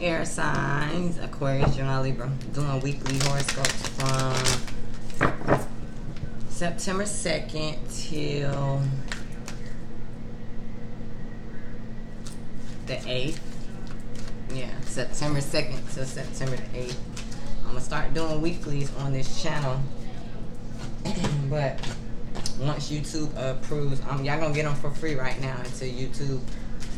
air signs, Aquarius, Gemini, Libra, doing weekly horoscopes from September 2nd till the 8th. Yeah, September 2nd till September the 8th. I'm going to start doing weeklies on this channel. But once YouTube approves, y'all going to get them for free right now until YouTube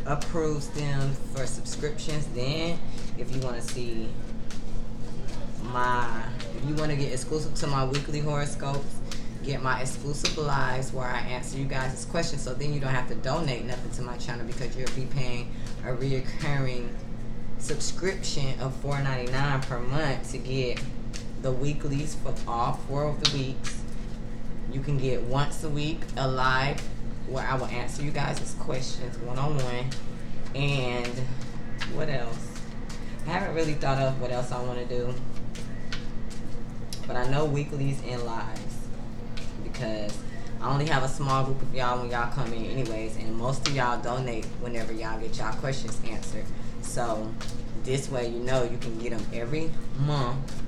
approves them for subscriptions. Then if you want to see if you want to get exclusive to my weekly horoscopes, get my exclusive lives where I answer you guys' questions, so then you don't have to donate nothing to my channel, because you'll be paying a reoccurring subscription of $4.99 per month to get the weeklies for all 4 of the weeks. You can get once a week a live where I will answer you guys' questions one-on-one. And what else? I haven't really thought of what else I want to do, but I know weeklies and lives, because I only have a small group of y'all when y'all come in anyways, and most of y'all donate whenever y'all get y'all questions answered. So this way, you know, you can get them every month.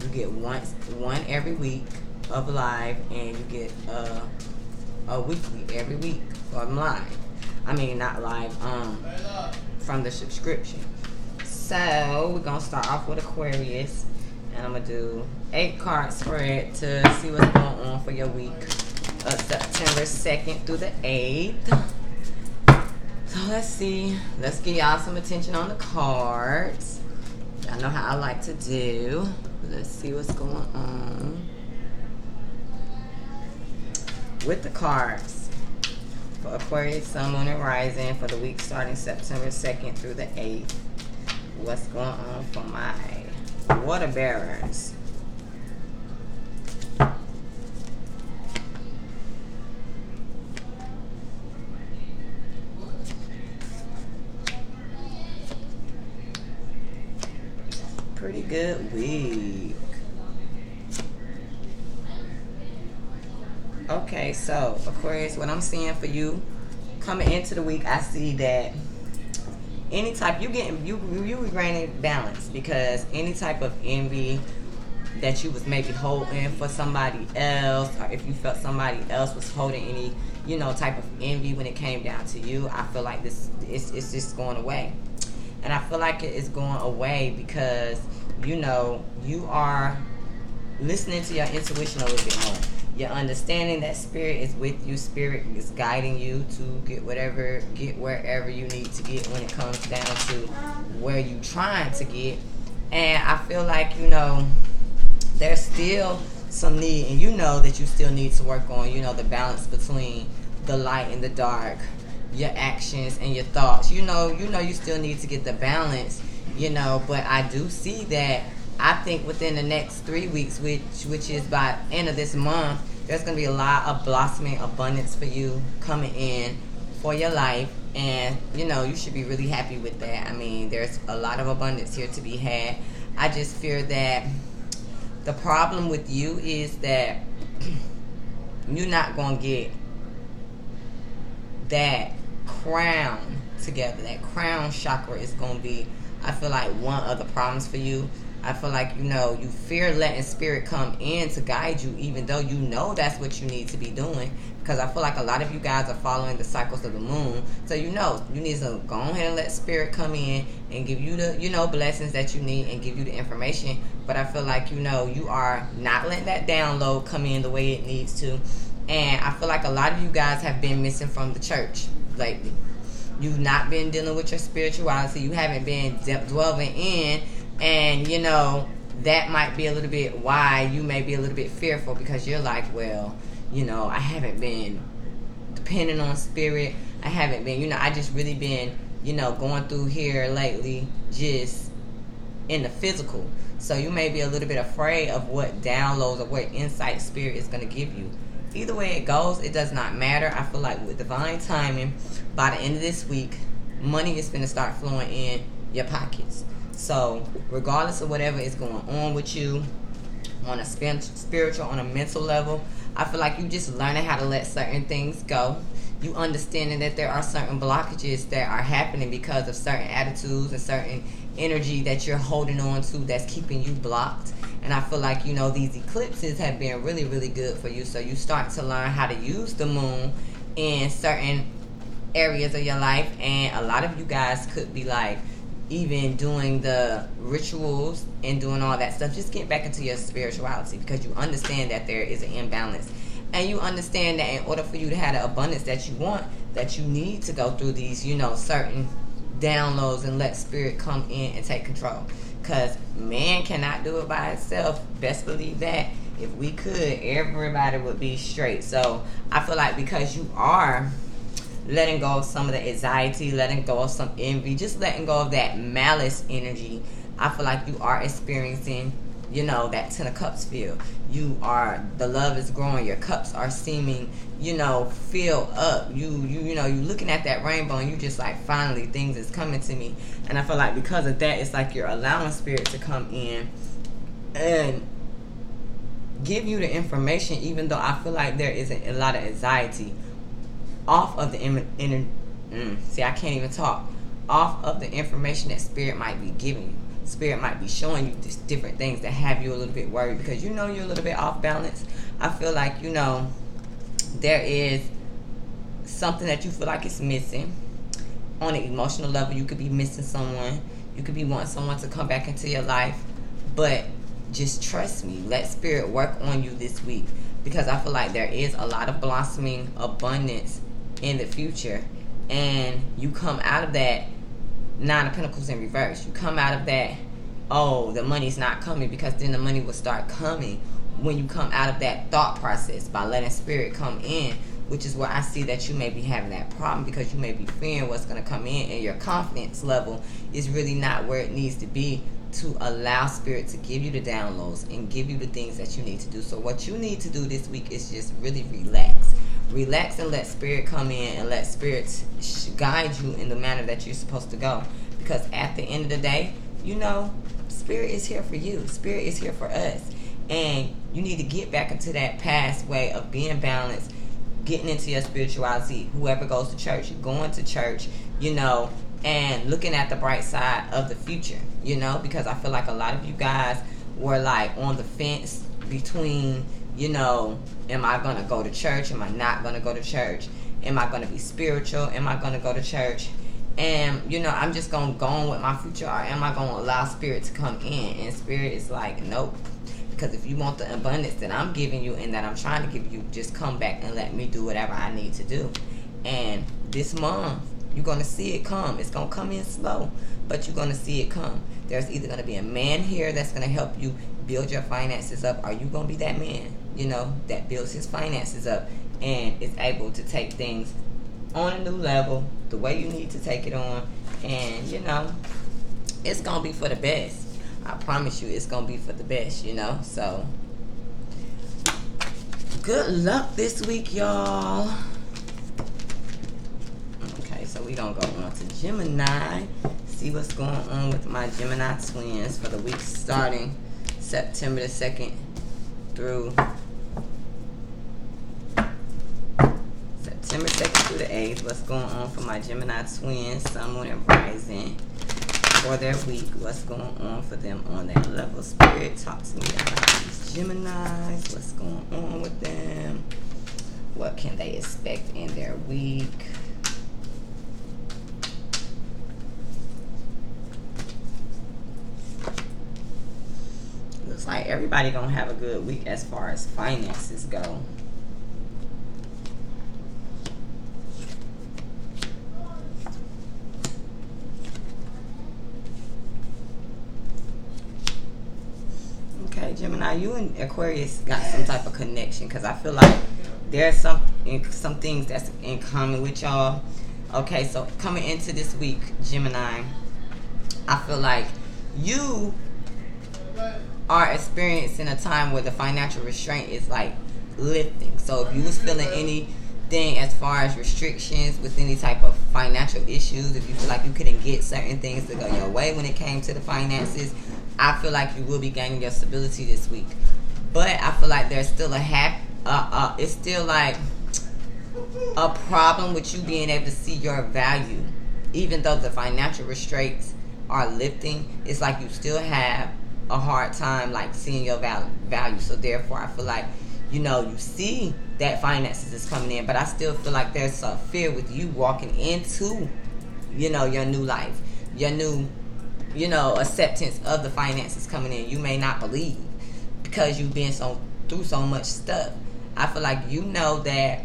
You get one every week of live, and you get a weekly every week from live. I mean, not live, from the subscription. So we're gonna start off with Aquarius, and I'm gonna do 8 card spread to see what's going on for your week of September 2nd through the 8th. So let's see. Let's give y'all some attention on the cards. Y'all know how I like to do. Let's see what's going on with the cards for Aquarius, Sun, Moon, and Rising for the week starting September 2nd through the 8th. What's going on for my water bearers? Pretty good week. Okay, so Aquarius, what I'm seeing for you coming into the week, I see that any type you regaining balance, because any type of envy that you was maybe holding for somebody else, or if you felt somebody else was holding any, you know, type of envy when it came down to you, I feel like it's just going away. And I feel like it is going away because, you know, you are listening to your intuition a little bit more. You're understanding that spirit is with you. Spirit is guiding you to get wherever you need to get when it comes down to where you're trying to get. And I feel like, you know, there's still some need, and you know that you still need to work on, you know, the balance between the light and the dark, your actions and your thoughts. You know you still need to get the balance, you know, but I do see that I think within the next 3 weeks, which is by the end of this month, there's going to be a lot of blossoming abundance for you coming in for your life. And, you know, you should be really happy with that. I mean, there's a lot of abundance here to be had. I just fear that the problem with you is that you're not going to get that crown together. That crown chakra is going to be, I feel like, one of the problems for you. I feel like, you know, you fear letting spirit come in to guide you, even though you know that's what you need to be doing. Because I feel like a lot of you guys are following the cycles of the moon. So, you know, you need to go ahead and let spirit come in and give you the, you know, blessings that you need and give you the information. But I feel like, you know, you are not letting that download come in the way it needs to. And I feel like a lot of you guys have been missing from the church lately. You've not been dealing with your spirituality. You haven't been dwelling in. And, you know, that might be a little bit why you may be a little bit fearful, because you're like, well, you know, I haven't been depending on spirit. I haven't been, you know, I just really been, you know, going through here lately just in the physical. So you may be a little bit afraid of what downloads or what insight spirit is going to give you. Either way it goes, it does not matter. I feel like with divine timing, by the end of this week, money is going to start flowing in your pockets. So regardless of whatever is going on with you on a spiritual, on a mental level, I feel like you just learning how to let certain things go. You understanding that there are certain blockages that are happening because of certain attitudes and certain energy that you're holding on to that's keeping you blocked. And I feel like, these eclipses have been really, really good for you. So you start to learn how to use the moon in certain areas of your life. And a lot of you guys could be like, even doing the rituals and doing all that stuff, just get back into your spirituality, because you understand that there is an imbalance. And you understand that in order for you to have the abundance that you want, that you need to go through these, certain downloads and let spirit come in and take control. Because man cannot do it by itself. Best believe that. If we could, everybody would be straight. So I feel like because you are letting go of some of the anxiety, letting go of some envy, just letting go of that malice energy, I feel like you are experiencing, that 10 of cups feel. The love is growing, your cups are seeming, filled up. You looking at that rainbow and you just like, finally things is coming to me. And I feel like because of that, it's like you're allowing spirit to come in and give you the information, even though I feel like there is a lot of anxiety off of the I can't even talk. Off of the information that spirit might be giving you. Spirit might be showing you just different things that have you a little bit worried because you're a little bit off balance. I feel like, there is something that you feel like is missing. On an emotional level, you could be missing someone. You could be wanting someone to come back into your life. But just trust me. Let spirit work on you this week. Because I feel like there is a lot of blossoming abundance in the future. And you come out of that 9 of Pentacles in reverse. You come out of that, the money's not coming, because then the money will start coming when you come out of that thought process by letting spirit come in, which is where I see that you may be having that problem, because you may be fearing what's going to come in, and your confidence level is really not where it needs to be to allow spirit to give you the downloads and give you the things that you need to do. So what you need to do this week is just really relax. Relax and let spirit come in and let spirit guide you in the manner that you're supposed to go. Because at the end of the day, spirit is here for you. Spirit is here for us. And you need to get back into that past way of being balanced, getting into your spirituality. Whoever goes to church, going to church, and looking at the bright side of the future, because I feel like a lot of you guys were like on the fence between, am I going to go to church? Am I not going to go to church? Am I going to be spiritual? Am I going to go to church? And, I'm just going to go on with my future, or am I going to allow spirit to come in? And spirit is like, nope. Because if you want the abundance that I'm giving you and that I'm trying to give you, just come back and let me do whatever I need to do. And this month, you're going to see it come. It's going to come in slow, but you're going to see it come. There's either going to be a man here that's going to help you build your finances up, or you going to be that man, that builds his finances up and is able to take things on a new level the way you need to take it on. And, it's going to be for the best. I promise you it's going to be for the best, So, good luck this week, y'all. Okay, so we going to go on to Gemini. See what's going on with my Gemini twins for the week starting September the 2nd through September 2nd through the 8th. What's going on for my Gemini twins, Sun, Moon, and Rising for their week? What's going on for them on that level? Spirit, talk to me about these Geminis. What's going on with them? What can they expect in their week? Looks like everybody gonna have a good week as far as finances go. Okay, Gemini, you and Aquarius got some type of connection, because I feel like there's some things that's in common with y'all. Okay, so coming into this week, Gemini, I feel like you are experiencing a time where the financial restraint is like lifting. So if you was feeling anything as far as restrictions with any type of financial issues, if you feel like you couldn't get certain things to go your way when it came to the finances, I feel like you will be gaining your stability this week. But I feel like there's still it's still like a problem with you being able to see your value. Even though the financial restraints are lifting, it's like you still have a hard time like seeing your value. So therefore I feel like, you know, you see that finances is coming in, but I still feel like there's a fear with you walking into, you know, your new life, your new, you know, acceptance of the finances coming in. You may not believe because you've been through so much stuff. I feel like you know that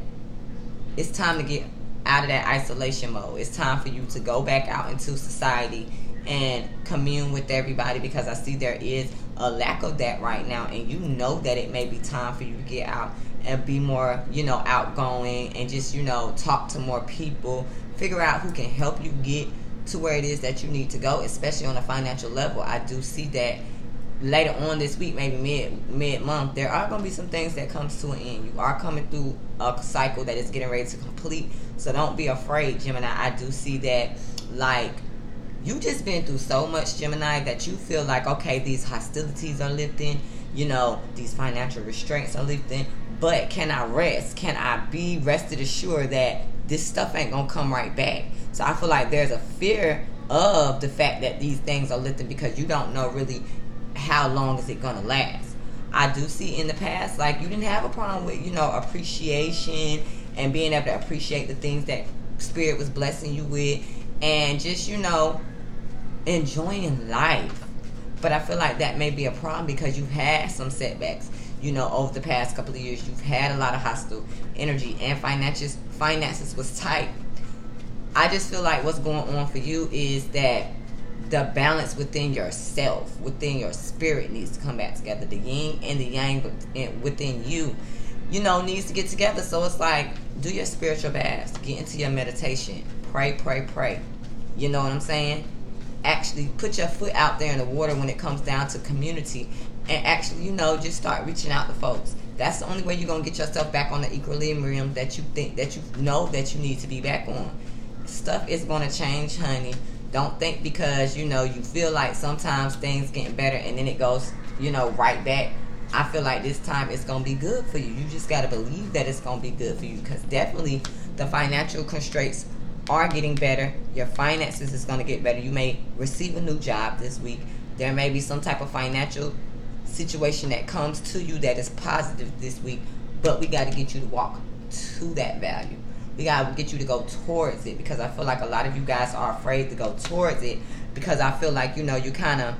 it's time to get out of that isolation mode. It's time for you to go back out into society and commune with everybody, because I see there is a lack of that right now, and you know that it may be time for you to get out and be more, you know, outgoing and just, you know, talk to more people, figure out who can help you get to where it is that you need to go, especially on a financial level. I do see that later on this week, maybe mid-month, there are going to be some things that comes to an end. You are coming through a cycle that is getting ready to complete, so don't be afraid, Gemini. I do see that, like, you just been through so much, Gemini, that you feel like, okay, these hostilities are lifting, you know, these financial restraints are lifting, but can I rest? Can I be rested assured that this stuff ain't gonna come right back? So I feel like there's a fear of the fact that these things are lifting, because you don't know really how long is it gonna last. I do see in the past, like, you didn't have a problem with, you know, appreciation and being able to appreciate the things that Spirit was blessing you with, and just, you know, enjoying life. But I feel like that may be a problem because you've had some setbacks, you know, over the past couple of years. You've had a lot of hostile energy, and finances was tight. I just feel like what's going on for you is that the balance within yourself, within your spirit, needs to come back together. The yin and the yang within you, you know, needs to get together. So it's like, do your spiritual baths, get into your meditation, pray. You know what I'm saying? Actually put your foot out there in the water when it comes down to community, and actually, you know, just start reaching out to folks. That's the only way you're going to get yourself back on the equilibrium that you think, that you know that you need to be back on. Stuff is going to change, honey. Don't think because, you know, you feel like sometimes things getting better and then it goes, you know, right back. I feel like this time it's going to be good for you. You just got to believe that it's going to be good for you, because definitely the financial constraints are getting better. Your finances is going to get better. You may receive a new job this week. There may be some type of financial situation that comes to you that is positive this week, but we got to get you to walk to that value. We got to get you to go towards it, because I feel like a lot of you guys are afraid to go towards it, because I feel like, you know, you kind of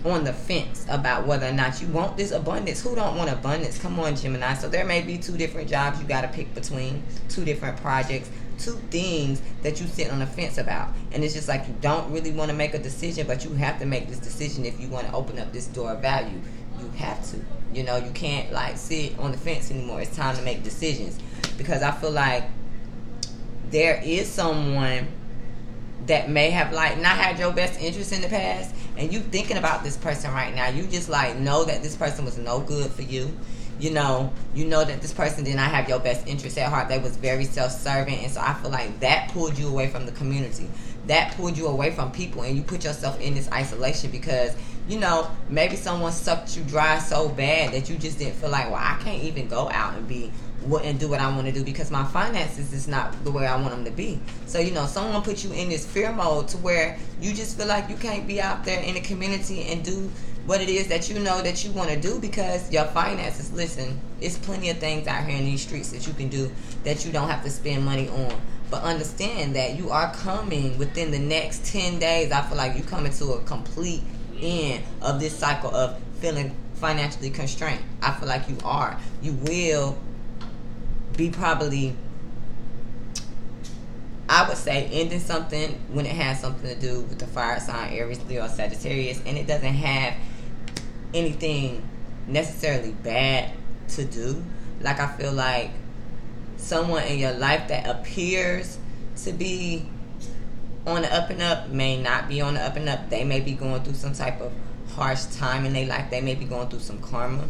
on the fence about whether or not you want this abundance. Who don't want abundance? Come on, Gemini. So there may be two different jobs you got to pick between, two different projects, two things that you sit on the fence about, and it's just like you don't really want to make a decision, but you have to make this decision if you want to open up this door of value. You have to, you know, you can't like sit on the fence anymore. It's time to make decisions, because I feel like there is someone that may have like not had your best interest in the past, and you thinking about this person right now. You just like know that this person was no good for you. You know that this person did not have your best interest at heart. They was very self-serving, and so I feel like that pulled you away from the community. That pulled you away from people, and you put yourself in this isolation because, you know, maybe someone sucked you dry so bad that you just didn't feel like, well, I can't even go out and do what I want to do because my finances is not the way I want them to be. So, you know, someone put you in this fear mode to where you just feel like you can't be out there in the community and do what it is that you know that you want to do because your finances. Listen, it's plenty of things out here in these streets that you can do that you don't have to spend money on. But understand that you are coming within the next 10 days. I feel like you're coming to a complete end of this cycle of feeling financially constrained. I feel like you are. You will be probably, I would say, ending something when it has something to do with the fire sign Aries, Leo, Sagittarius, and it doesn't have anything necessarily bad to do. Like, I feel like someone in your life that appears to be on the up and up may not be on the up and up. They may be going through some type of harsh time in their life. They may be going through some karma,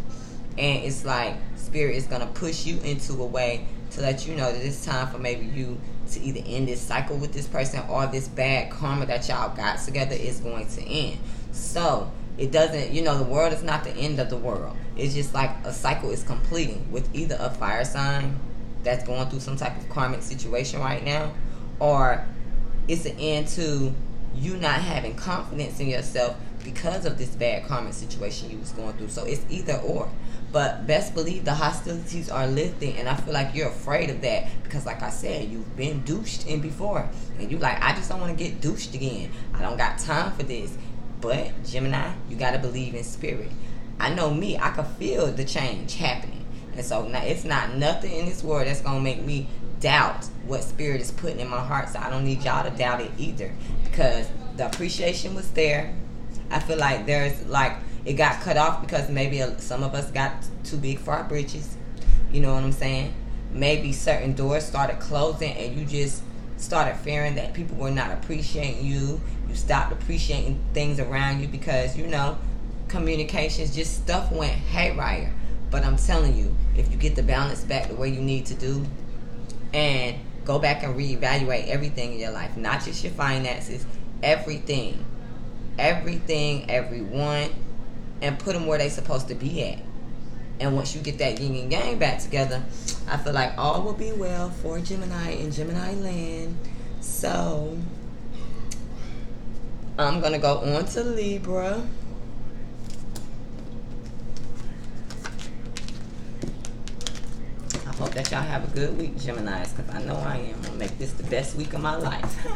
and it's like Spirit is going to push you into a way to let you know that it's time for maybe you to either end this cycle with this person, or this bad karma that y'all got together is going to end. So it doesn't, you know, the world is not the end of the world. It's just like a cycle is completing with either a fire sign that's going through some type of karmic situation right now, or it's an end to you not having confidence in yourself because of this bad karmic situation you was going through. So it's either or. But best believe the hostilities are lifting, and I feel like you're afraid of that because, like I said, you've been douched in before, and you like, I just don't want to get douched again. I don't got time for this. But Gemini, you got to believe in spirit. I know me, I can feel the change happening, and so now it's not nothing in this world that's gonna make me doubt what spirit is putting in my heart. So I don't need y'all to doubt it either, because the appreciation was there. I feel like there's like, it got cut off because maybe some of us got too big for our britches. You know what I'm saying? Maybe certain doors started closing and you just started fearing that people were not appreciating you. You stopped appreciating things around you because, you know, communications, just stuff went haywire. But I'm telling you, if you get the balance back the way you need to do and go back and reevaluate everything in your life, not just your finances, everything, everyone, and put them where they supposed to be at. And once you get that yin and yang back together, I feel like all will be well for Gemini in Gemini land. So I'm gonna go on to Libra. I hope that y'all have a good week, Geminis, because I know I am. I'm gonna make this the best week of my life.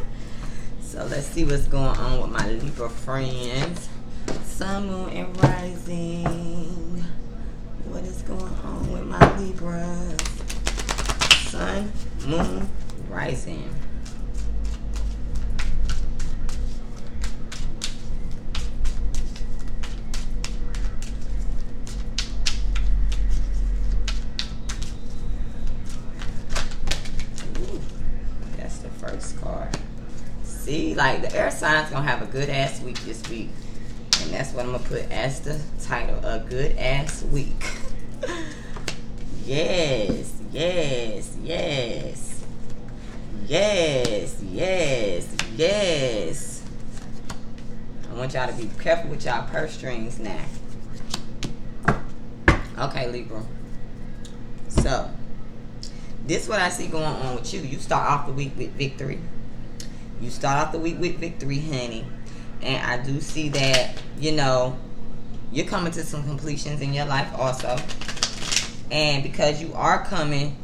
So let's see what's going on with my Libra friends. Sun, moon, and rising. What is going on with my Libras? Sun, moon, rising. Ooh, that's the first card. See, like the air signs gonna have a good ass week this week. And that's what I'm going to put as the title, a good ass week. Yes, yes, yes. Yes, yes, yes. I want y'all to be careful with y'all purse strings now. Okay, Libra. So, this is what I see going on with you. You start off the week with victory. You start off the week with victory, honey. And I do see that, you know, you're coming to some completions in your life also. And because you are coming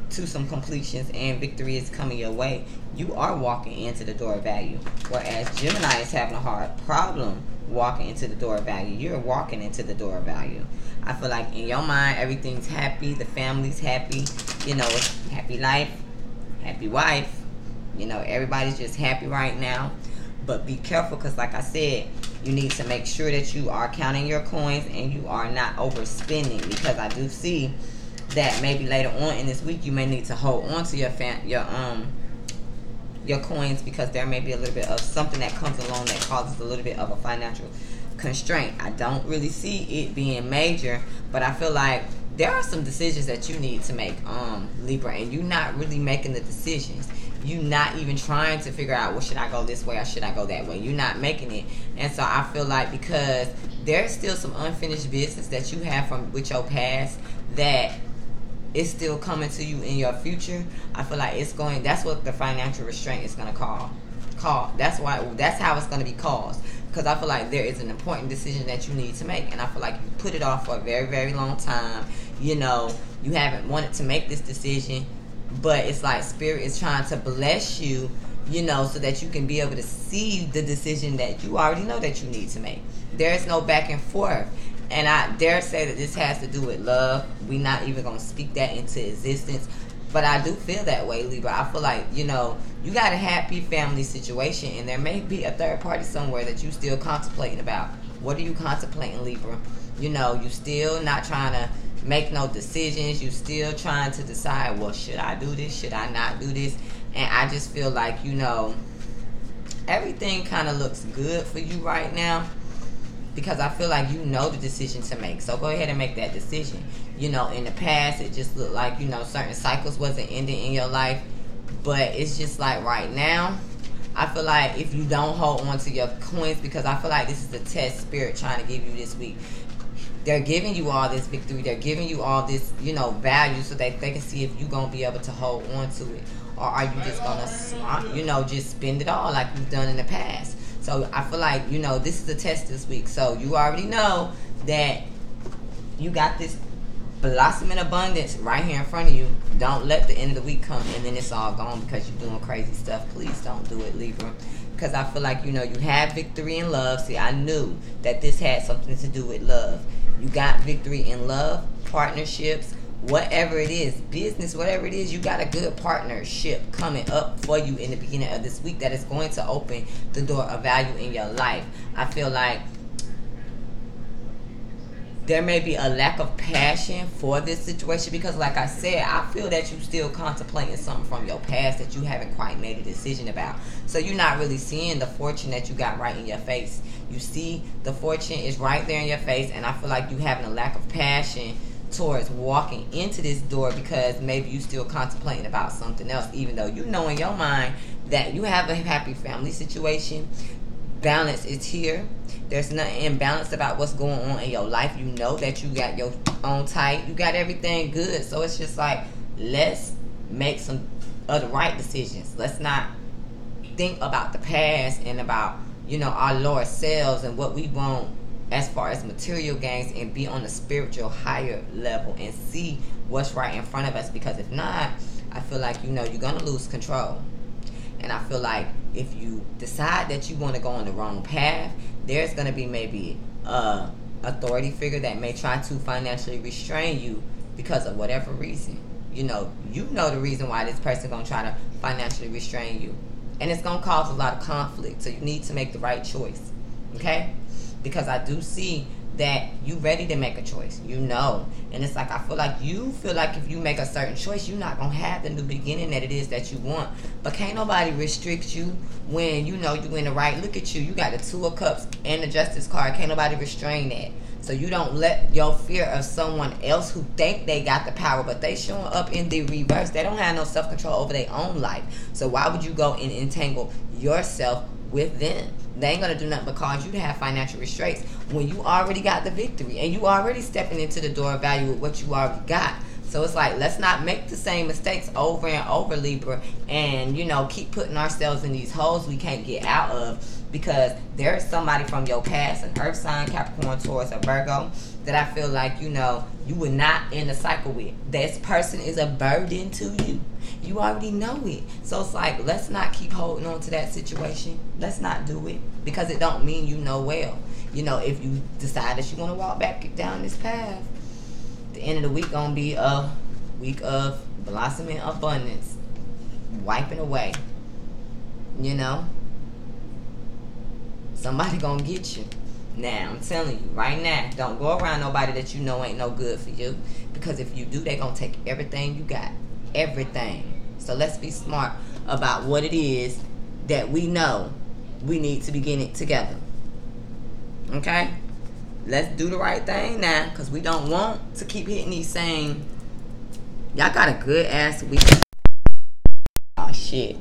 to some completions and victory is coming your way, you are walking into the door of value. Whereas Gemini is having a hard problem walking into the door of value. You're walking into the door of value. I feel like in your mind, everything's happy. The family's happy. You know, it's happy life, happy wife. You know, everybody's just happy right now. But be careful, because like I said, you need to make sure that you are counting your coins and you are not overspending, because I do see that maybe later on in this week you may need to hold on to your coins, because there may be a little bit of something that comes along that causes a little bit of a financial constraint. I don't really see it being major, but I feel like there are some decisions that you need to make, Libra, and you're not really making the decisions. You're not even trying to figure out, well, should I go this way or should I go that way? You're not making it. And so I feel like because there's still some unfinished business that you have with your past that is still coming to you in your future, I feel like that's what the financial restraint is going to call. That's how it's going to be caused. Because I feel like there is an important decision that you need to make. And I feel like you put it off for a very, very long time. You know, you haven't wanted to make this decision. But it's like Spirit is trying to bless you, you know, so that you can be able to see the decision that you already know that you need to make. There's no back and forth. And I dare say that this has to do with love. We're not even going to speak that into existence. But I do feel that way, Libra. I feel like, you know, you got a happy family situation, and there may be a third party somewhere that you still contemplating about. What are you contemplating, Libra? You know, you still not trying to make no decisions. You still trying to decide, well, should I do this? Should I not do this? And I just feel like, you know, everything kind of looks good for you right now, because I feel like you know the decision to make. So go ahead and make that decision. You know, in the past, it just looked like, you know, certain cycles wasn't ending in your life. But it's just like right now, I feel like if you don't hold on to your coins, because I feel like this is the test Spirit trying to give you this week. They're giving you all this victory. They're giving you all this, value so that they can see if you're going to be able to hold on to it. Or are you just going to, just spend it all like you've done in the past. So I feel like, this is a test this week. So you already know that you got this blossoming abundance right here in front of you. Don't let the end of the week come and then it's all gone because you're doing crazy stuff. Please don't do it, Libra. Because I feel like, you have victory in love. See, I knew that this had something to do with love. You got victory in love, partnerships, whatever it is, business, whatever it is, you got a good partnership coming up for you in the beginning of this week that is going to open the door of value in your life. I feel like there may be a lack of passion for this situation because, like I said, I feel that you're still contemplating something from your past that you haven't quite made a decision about. So you're not really seeing the fortune that you got right in your face. You see the fortune is right there in your face, and I feel like you having a lack of passion towards walking into this door because maybe you still contemplating about something else, even though you know in your mind that you have a happy family situation. Balance is here. There's nothing imbalanced about what's going on in your life. You know that you got your own tight. You got everything good. So it's just like, let's make some of the right decisions. Let's not think about the past and about, our lower selves and what we want as far as material gains, and be on a spiritual higher level and see what's right in front of us. Because if not, I feel like, you're going to lose control. And I feel like if you decide that you want to go on the wrong path, there's going to be maybe a authority figure that may try to financially restrain you because of whatever reason. You know the reason why this person going to try to financially restrain you. And it's going to cause a lot of conflict. So you need to make the right choice. Okay? Because I do see that you ready to make a choice. And it's like, I feel like you feel like if you make a certain choice, you're not going to have the new beginning that it is that you want. But can't nobody restrict you when you in the right. Look at you. You got the Two of Cups and the Justice card. Can't nobody restrain that. So you don't let your fear of someone else who think they got the power, but they showing up in the reverse. They don't have no self-control over their own life. So why would you go and entangle yourself with them? They ain't going to do nothing but cause you to have financial restraints when you already got the victory and you already stepping into the door of value with what you already got. So it's like, let's not make the same mistakes over and over, Libra, and, keep putting ourselves in these holes we can't get out of, because there's somebody from your past, an Earth sign, Capricorn, Taurus, or Virgo, that I feel like, you would not end a cycle with. This person is a burden to you. You already know it. So it's like, let's not keep holding on to that situation. Let's not do it, because it don't mean well. If you decide that you want to walk back down this path, the end of the week gonna be a week of blossoming abundance, wiping away. Somebody gonna get you. Now, I'm telling you right now, don't go around nobody that ain't no good for you, because if you do, they gonna take everything you got. Everything. So let's be smart about what it is that we know we need to be getting together. Okay? Let's do the right thing now, because we don't want to keep hitting these same. Y'all got a good ass week. Oh shit.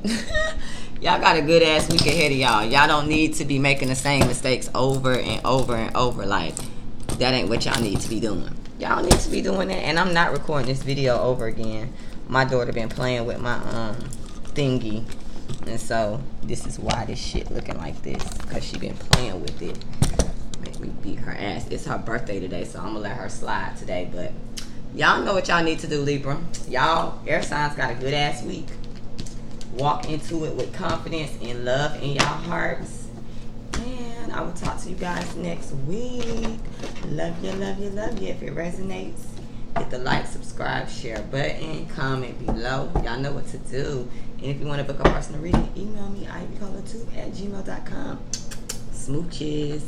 Y'all got a good ass week ahead of y'all. Y'all don't need to be making the same mistakes over and over and over. Like, that ain't what y'all need to be doing. Y'all need to be doing that. And I'm not recording this video over again. My daughter been playing with my thingy, and so this is why this shit looking like this, because she been playing with it. Make me beat her ass. It's her birthday today, so I'm gonna let her slide today. But y'all know what y'all need to do, Libra. Y'all air signs got a good ass week. Walk into it with confidence and love in y'all hearts, and I will talk to you guys next week. Love you, love you, love you. If it resonates, hit the like, subscribe, share button, comment below. Y'all know what to do. And if you want to book a personal reading, email me, ivycolor2@gmail.com. Smooches.